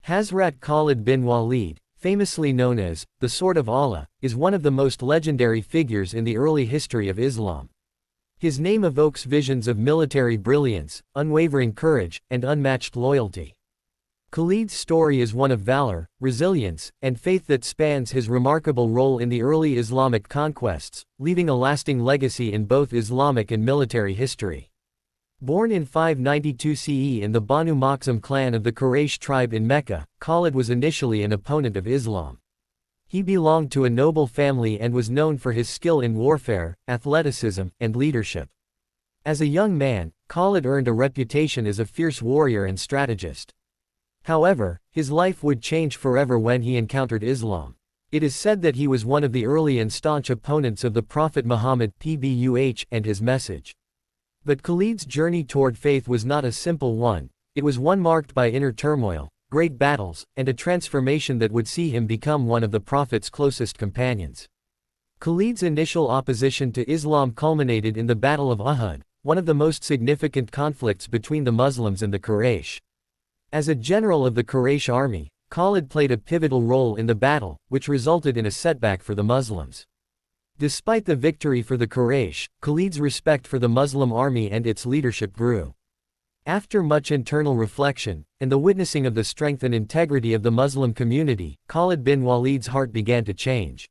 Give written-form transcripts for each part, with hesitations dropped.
Hazrat Khalid bin Waleed, famously known as the Sword of Allah, is one of the most legendary figures in the early history of Islam. His name evokes visions of military brilliance, unwavering courage, and unmatched loyalty. Khalid's story is one of valor, resilience, and faith that spans his remarkable role in the early Islamic conquests, leaving a lasting legacy in both Islamic and military history. Born in 592 CE in the Banu Makhzum clan of the Quraysh tribe in Mecca, Khalid was initially an opponent of Islam. He belonged to a noble family and was known for his skill in warfare, athleticism, and leadership. As a young man, Khalid earned a reputation as a fierce warrior and strategist. However, his life would change forever when he encountered Islam. It is said that he was one of the early and staunch opponents of the Prophet Muhammad (PBUH) and his message. But Khalid's journey toward faith was not a simple one. It was one marked by inner turmoil, great battles, and a transformation that would see him become one of the Prophet's closest companions. Khalid's initial opposition to Islam culminated in the Battle of Uhud, one of the most significant conflicts between the Muslims and the Quraysh. As a general of the Quraysh army, Khalid played a pivotal role in the battle, which resulted in a setback for the Muslims. Despite the victory for the Quraysh, Khalid's respect for the Muslim army and its leadership grew. After much internal reflection, and the witnessing of the strength and integrity of the Muslim community, Khalid bin Waleed's heart began to change.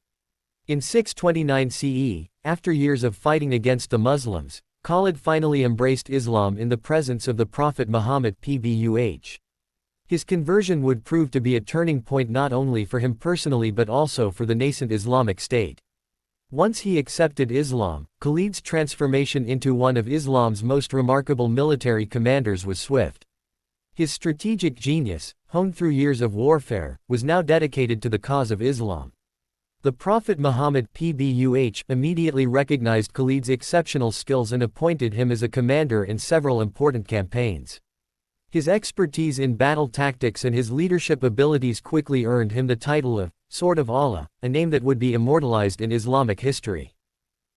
In 629 CE, after years of fighting against the Muslims, Khalid finally embraced Islam in the presence of the Prophet Muhammad (PBUH). His conversion would prove to be a turning point not only for him personally but also for the nascent Islamic State. Once he accepted Islam, Khalid's transformation into one of Islam's most remarkable military commanders was swift. His strategic genius, honed through years of warfare, was now dedicated to the cause of Islam. The Prophet Muhammad (PBUH) immediately recognized Khalid's exceptional skills and appointed him as a commander in several important campaigns. His expertise in battle tactics and his leadership abilities quickly earned him the title of Sword of Allah, a name that would be immortalized in Islamic history.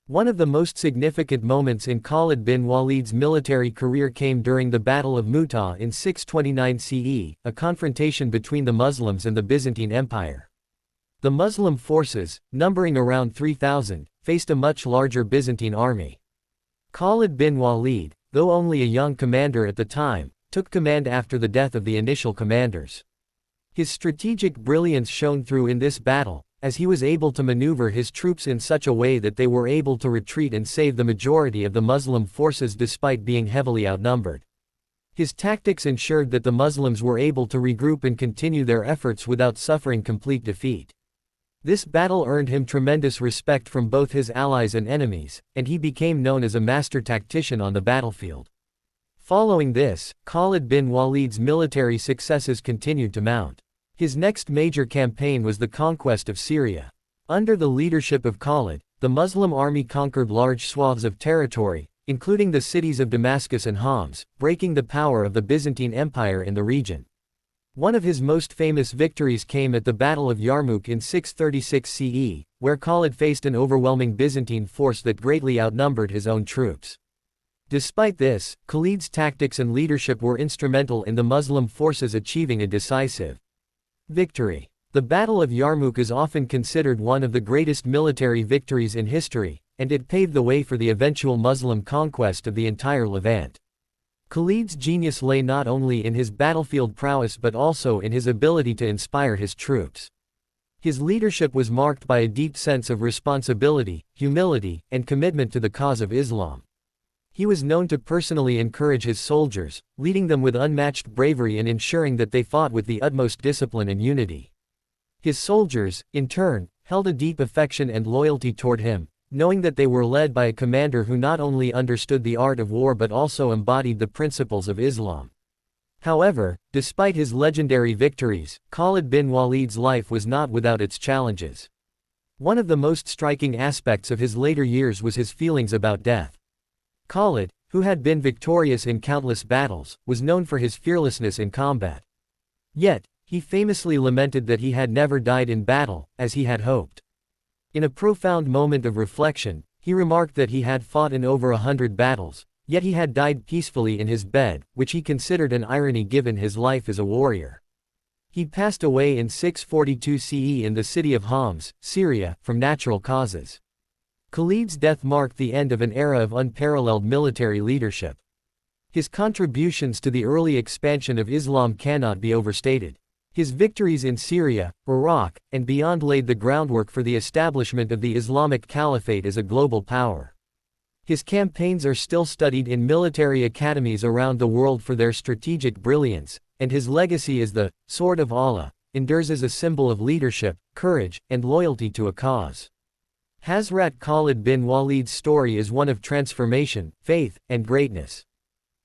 One of the most significant moments in Khalid bin Waleed's military career came during the Battle of Mu'tah in 629 CE, a confrontation between the Muslims and the Byzantine Empire. The Muslim forces, numbering around 3,000, faced a much larger Byzantine army. Khalid bin Waleed, though only a young commander at the time, took command after the death of the initial commanders. His strategic brilliance shone through in this battle, as he was able to maneuver his troops in such a way that they were able to retreat and save the majority of the Muslim forces despite being heavily outnumbered. His tactics ensured that the Muslims were able to regroup and continue their efforts without suffering complete defeat. This battle earned him tremendous respect from both his allies and enemies, and he became known as a master tactician on the battlefield. Following this, Khalid bin Waleed's military successes continued to mount. His next major campaign was the conquest of Syria. Under the leadership of Khalid, the Muslim army conquered large swaths of territory, including the cities of Damascus and Homs, breaking the power of the Byzantine Empire in the region. One of his most famous victories came at the Battle of Yarmouk in 636 CE, where Khalid faced an overwhelming Byzantine force that greatly outnumbered his own troops. Despite this, Khalid's tactics and leadership were instrumental in the Muslim forces achieving a decisive victory. The Battle of Yarmouk is often considered one of the greatest military victories in history, and it paved the way for the eventual Muslim conquest of the entire Levant. Khalid's genius lay not only in his battlefield prowess but also in his ability to inspire his troops. His leadership was marked by a deep sense of responsibility, humility, and commitment to the cause of Islam. He was known to personally encourage his soldiers, leading them with unmatched bravery and ensuring that they fought with the utmost discipline and unity. His soldiers, in turn, held a deep affection and loyalty toward him, knowing that they were led by a commander who not only understood the art of war but also embodied the principles of Islam. However, despite his legendary victories, Khalid bin Waleed's life was not without its challenges. One of the most striking aspects of his later years was his feelings about death. Khalid, who had been victorious in countless battles, was known for his fearlessness in combat. Yet, he famously lamented that he had never died in battle, as he had hoped. In a profound moment of reflection, he remarked that he had fought in over 100 battles, yet he had died peacefully in his bed, which he considered an irony given his life as a warrior. He passed away in 642 CE in the city of Homs, Syria, from natural causes. Khalid's death marked the end of an era of unparalleled military leadership. His contributions to the early expansion of Islam cannot be overstated. His victories in Syria, Iraq, and beyond laid the groundwork for the establishment of the Islamic Caliphate as a global power. His campaigns are still studied in military academies around the world for their strategic brilliance, and his legacy as the sword of Allah endures as a symbol of leadership, courage, and loyalty to a cause. Hazrat Khalid bin Waleed's story is one of transformation, faith, and greatness.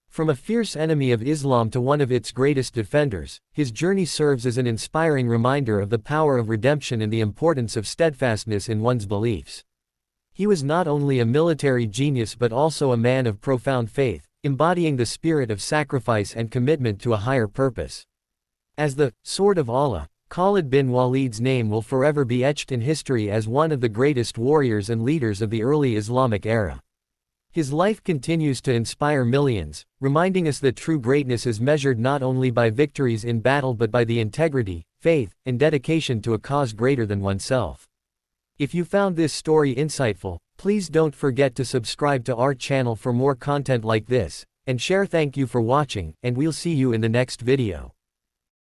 From a fierce enemy of Islam to one of its greatest defenders, his journey serves as an inspiring reminder of the power of redemption and the importance of steadfastness in one's beliefs. He was not only a military genius but also a man of profound faith, embodying the spirit of sacrifice and commitment to a higher purpose. As the sword of Allah, Khalid bin Waleed's name will forever be etched in history as one of the greatest warriors and leaders of the early Islamic era. His life continues to inspire millions, reminding us that true greatness is measured not only by victories in battle but by the integrity, faith, and dedication to a cause greater than oneself. If you found this story insightful, please don't forget to subscribe to our channel for more content like this, and share. Thank you for watching, and we'll see you in the next video.